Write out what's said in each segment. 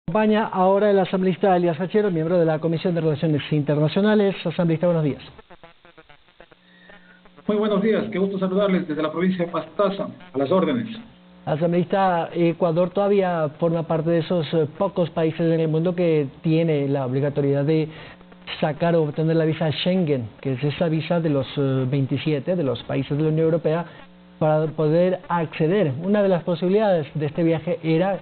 Acompaña ahora el asambleísta Elías Hachero, miembro de la Comisión de Relaciones Internacionales. Asambleísta, buenos días. Muy buenos días, qué gusto saludarles desde la provincia de Pastaza, a las órdenes. Asambleísta, Ecuador todavía forma parte de esos pocos países en el mundo que tiene la obligatoriedad de sacar o obtener la visa Schengen, que es esa visa de los 27 de los países de la Unión Europea, para poder acceder. Una de las posibilidades de este viaje era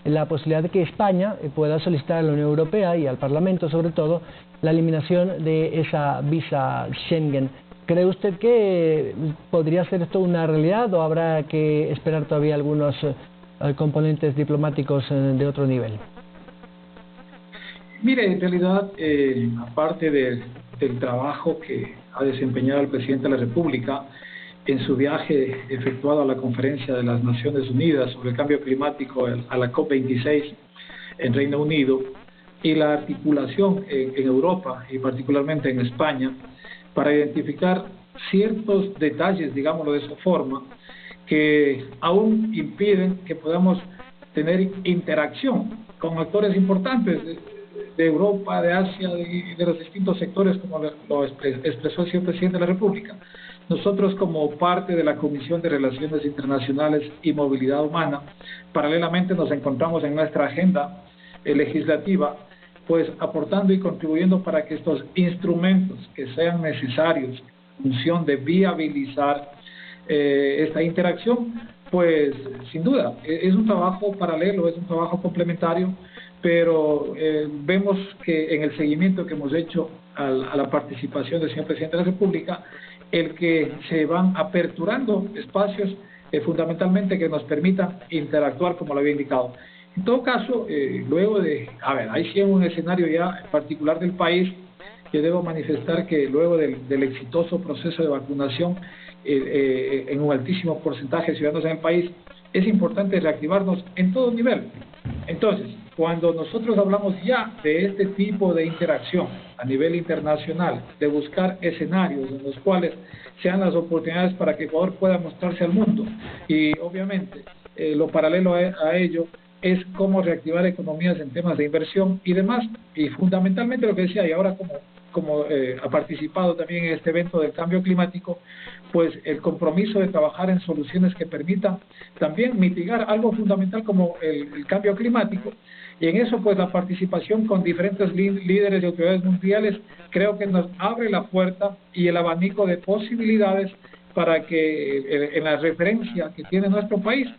la posibilidad de que España pueda solicitar a la Unión Europea y al Parlamento, sobre todo, la eliminación de esa visa Schengen. ¿Cree usted que podría ser esto una realidad o habrá que esperar todavía algunos componentes diplomáticos de otro nivel? Mire, en realidad, aparte del trabajo que ha desempeñado el presidente de la República en su viaje efectuado a la Conferencia de las Naciones Unidas sobre el Cambio Climático, a la COP26 en Reino Unido, y la articulación en Europa y particularmente en España, para identificar ciertos detalles, digámoslo de esa forma, que aún impiden que podamos tener interacción con actores importantes de Europa, de Asia y de los distintos sectores, como lo expresó el señor presidente de la República. Nosotros, como parte de la Comisión de Relaciones Internacionales y Movilidad Humana, paralelamente nos encontramos en nuestra agenda legislativa, pues aportando y contribuyendo para que estos instrumentos que sean necesarios en función de viabilizar esta interacción, pues sin duda es un trabajo paralelo, es un trabajo complementario, pero vemos que en el seguimiento que hemos hecho a la participación del señor presidente de la República, el que se van aperturando espacios fundamentalmente que nos permitan interactuar como lo había indicado. En todo caso, luego de, ahí sí en un escenario ya particular del país, yo debo manifestar que luego del exitoso proceso de vacunación en un altísimo porcentaje de ciudadanos en el país, es importante reactivarnos en todo nivel. Entonces, cuando nosotros hablamos ya de este tipo de interacción a nivel internacional, de buscar escenarios en los cuales sean las oportunidades para que Ecuador pueda mostrarse al mundo, y obviamente lo paralelo a ello es cómo reactivar economías en temas de inversión y demás, y fundamentalmente lo que decía, y ahora como ha participado también en este evento del cambio climático, pues el compromiso de trabajar en soluciones que permitan también mitigar algo fundamental como el cambio climático, y en eso pues la participación con diferentes líderes y autoridades mundiales creo que nos abre la puerta y el abanico de posibilidades para que en la referencia que tiene nuestro país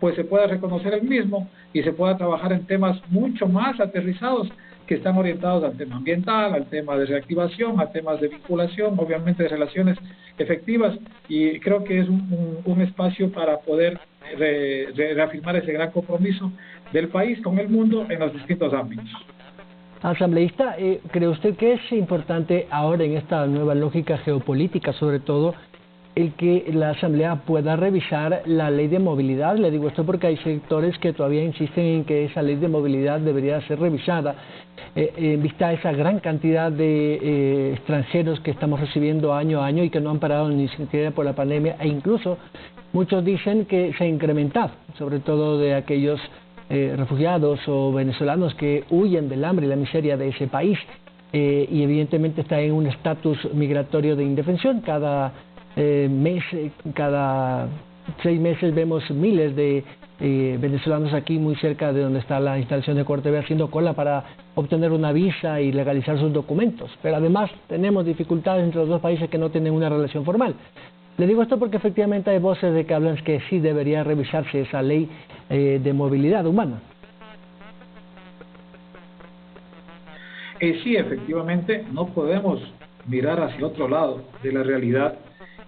pues se pueda reconocer el mismo y se pueda trabajar en temas mucho más aterrizados que están orientados al tema ambiental, al tema de reactivación, a temas de vinculación, obviamente de relaciones efectivas, y creo que es un espacio para poder reafirmar ese gran compromiso del país con el mundo en los distintos ámbitos. Asambleísta, ¿cree usted que es importante ahora en esta nueva lógica geopolítica, sobre todo, el que la Asamblea pueda revisar la ley de movilidad? Le digo esto porque hay sectores que todavía insisten en que esa ley de movilidad debería ser revisada en vista a esa gran cantidad de extranjeros que estamos recibiendo año a año y que no han parado ni siquiera por la pandemia, e incluso muchos dicen que se ha incrementado, sobre todo de aquellos refugiados o venezolanos que huyen del hambre y la miseria de ese país, y evidentemente está en un estatus migratorio de indefensión. Cada cada 6 meses vemos miles de venezolanos aquí muy cerca de donde está la instalación de Corte B haciendo cola para obtener una visa y legalizar sus documentos, pero además tenemos dificultades entre los dos países que no tienen una relación formal. Le digo esto porque efectivamente hay voces de que hablan que sí debería revisarse esa ley de movilidad humana. Sí, efectivamente, no podemos mirar hacia otro lado de la realidad,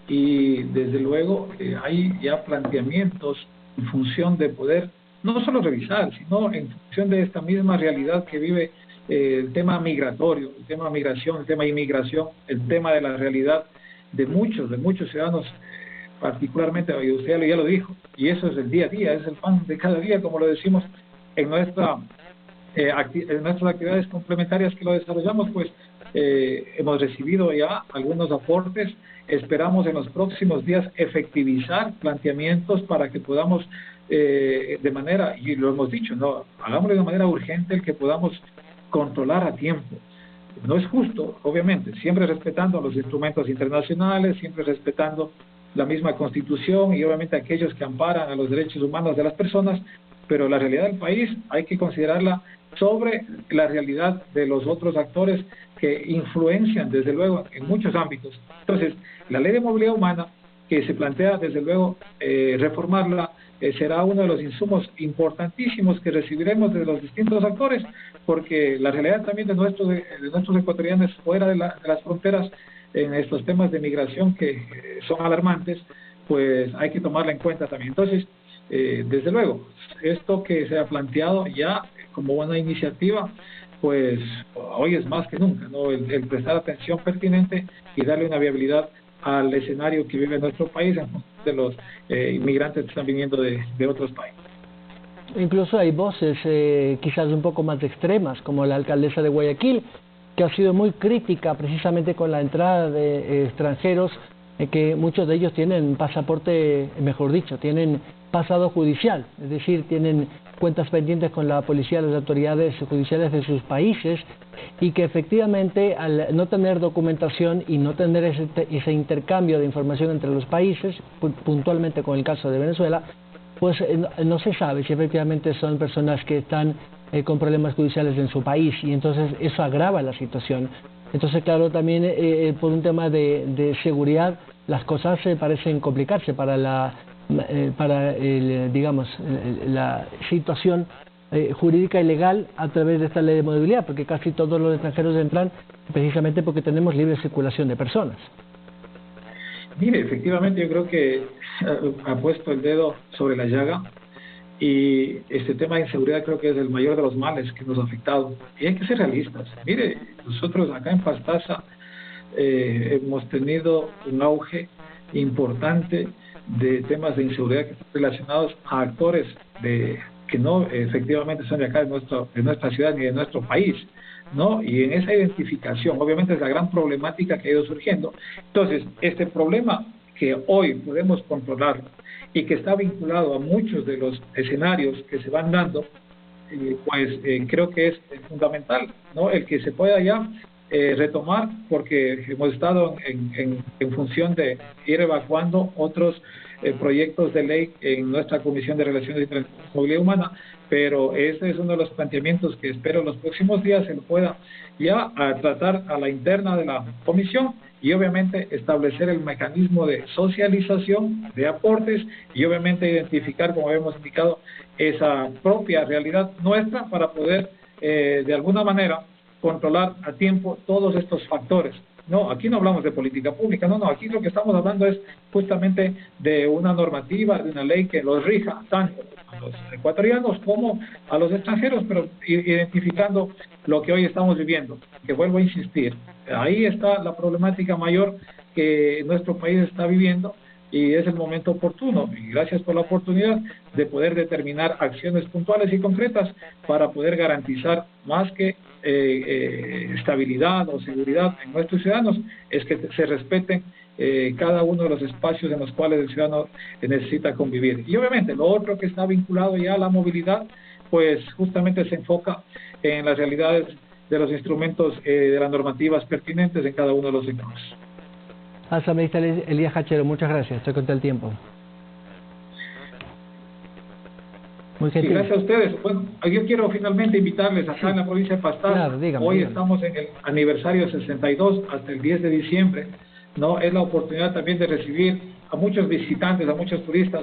y desde luego hay ya planteamientos en función de poder no solo revisar, sino en función de esta misma realidad que vive el tema migratorio, el tema migración, el tema inmigración, el tema de la realidad de muchos ciudadanos, particularmente, y usted ya lo dijo, y eso es el día a día, es el pan de cada día, como lo decimos en nuestras actividades complementarias que lo desarrollamos, pues hemos recibido ya algunos aportes. Esperamos en los próximos días efectivizar planteamientos para que podamos de manera, y lo hemos dicho, no, hagámoslo de manera urgente, el que podamos controlar a tiempo. No es justo, obviamente, siempre respetando los instrumentos internacionales, siempre respetando la misma Constitución y obviamente aquellos que amparan a los derechos humanos de las personas, pero la realidad del país hay que considerarla sobre la realidad de los otros actores que influencian, desde luego, en muchos ámbitos. Entonces, la Ley de Movilidad Humana, que se plantea, desde luego, reformarla, será uno de los insumos importantísimos que recibiremos de los distintos actores, porque la realidad también de nuestros ecuatorianos fuera de las fronteras en estos temas de migración que son alarmantes, pues hay que tomarla en cuenta también. Entonces, desde luego, esto que se ha planteado ya como una iniciativa, pues hoy es más que nunca, ¿no? El prestar atención pertinente y darle una viabilidad al escenario que vive nuestro país en función de los inmigrantes que están viniendo de otros países. Incluso hay voces quizás un poco más extremas, como la alcaldesa de Guayaquil, que ha sido muy crítica precisamente con la entrada de extranjeros, que muchos de ellos tienen pasaporte, mejor dicho, tienen pasado judicial, es decir, tienen cuentas pendientes con la policía, las autoridades judiciales de sus países, y que efectivamente al no tener documentación y no tener ese intercambio de información entre los países, puntualmente con el caso de Venezuela, pues no se sabe si efectivamente son personas que están con problemas judiciales en su país, y entonces eso agrava la situación. Entonces, claro, también por un tema de seguridad, las cosas parecen complicarse para la situación jurídica y legal a través de esta ley de movilidad, porque casi todos los extranjeros entran precisamente porque tenemos libre circulación de personas. Mire, efectivamente yo creo que ha puesto el dedo sobre la llaga, y este tema de inseguridad creo que es el mayor de los males que nos ha afectado, y hay que ser realistas. Mire, nosotros acá en Pastaza hemos tenido un auge importante de temas de inseguridad que están relacionados a actores que no efectivamente son de acá, de nuestra ciudad ni de nuestro país, ¿no? Y en esa identificación, obviamente, es la gran problemática que ha ido surgiendo. Entonces, este problema que hoy podemos controlar y que está vinculado a muchos de los escenarios que se van dando, pues creo que es fundamental, ¿no? El que se pueda ya retomar, porque hemos estado en función de ir evacuando otros proyectos de ley en nuestra Comisión de Relaciones y Movilidad Humana, pero ese es uno de los planteamientos que espero en los próximos días se lo pueda ya tratar a la interna de la comisión, y obviamente establecer el mecanismo de socialización de aportes y obviamente identificar, como habíamos indicado, esa propia realidad nuestra para poder de alguna manera controlar a tiempo todos estos factores. No, aquí no hablamos de política pública, no, aquí lo que estamos hablando es justamente de una normativa, de una ley que los rija tanto a los ecuatorianos como a los extranjeros, pero identificando lo que hoy estamos viviendo, que vuelvo a insistir, ahí está la problemática mayor que nuestro país está viviendo, y es el momento oportuno, y gracias por la oportunidad de poder determinar acciones puntuales y concretas para poder garantizar más que estabilidad o seguridad en nuestros ciudadanos, es que se respeten cada uno de los espacios en los cuales el ciudadano necesita convivir. Y obviamente lo otro que está vinculado ya a la movilidad, pues justamente se enfoca en las realidades de los instrumentos de las normativas pertinentes en cada uno de los sectores. Asambleísta Elías Hachero, muchas gracias, estoy con el tiempo. Muy gentil. Y gracias a ustedes. Bueno, yo quiero finalmente invitarles acá en la provincia de Pastaza. Claro, dígame. Hoy estamos en el aniversario 62 hasta el 10 de diciembre, ¿no? Es la oportunidad también de recibir a muchos visitantes, a muchos turistas,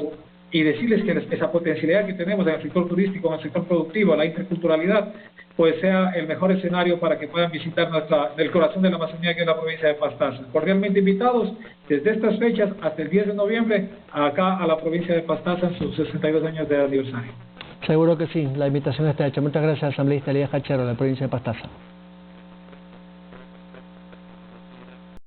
y decirles que esa potencialidad que tenemos en el sector turístico, en el sector productivo, la interculturalidad, pues sea el mejor escenario para que puedan visitar el corazón de la Amazonía, que es la provincia de Pastaza. Cordialmente invitados desde estas fechas hasta el 10 de noviembre acá a la provincia de Pastaza en sus 62 años de aniversario. Seguro que sí, la invitación está hecha. Muchas gracias, asambleísta Elías Hachero, de la provincia de Pastaza.